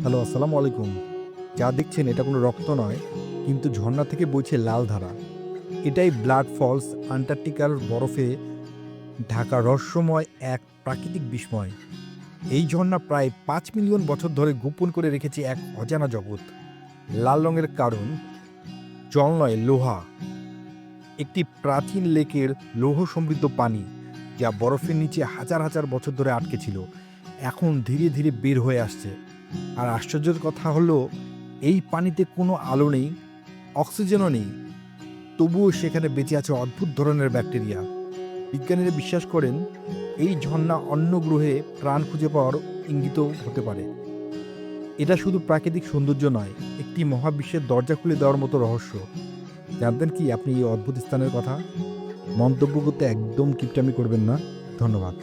Hello, আসসালামু আলাইকুম। যা দেখছেন এটা কোনো রক্ত নয়, কিন্তু ঝর্ণা থেকে বইছে লাল ধারা। এটাই ব্লাড ফলস, আন্টার্কটিকার বরফে ঢাকা রহস্যময় এক প্রাকৃতিক বিস্ময়। এই ঝর্ণা প্রায় ৫ মিলিয়ন বছর ধরে গোপন করে রেখেছে এক অজানা জগৎ। লাল রঙের কারণ জল নয়, লোহা। একটি প্রাচীন লেকের লৌহ সমৃদ্ধ পানি, যা বরফের নিচে হাজার হাজার বছর ধরে আটকে ছিল, এখন ধীরে ধীরে বের হয়ে আসছে। আর আশ্চর্যের কথা হলো, এই পানিতে কোনো আলো নেই, অক্সিজেনও নেই, তবুও সেখানে বেঁচে আছে অদ্ভুত ধরনের ব্যাকটেরিয়া। বিজ্ঞানীরা বিশ্বাস করেন এই ঝর্ণা অন্য গ্রহে প্রাণ খুঁজে পাওয়ার ইঙ্গিতও হতে পারে। এটা শুধু প্রাকৃতিক সৌন্দর্য নয়, একটি মহাবিশ্বের দরজা খুলে দেওয়ার মতো রহস্য। জানতেন কি আপনি এই অদ্ভুত স্থানের কথা? মন্তব্য করতে একদম কিপটামি করবেন না। ধন্যবাদ।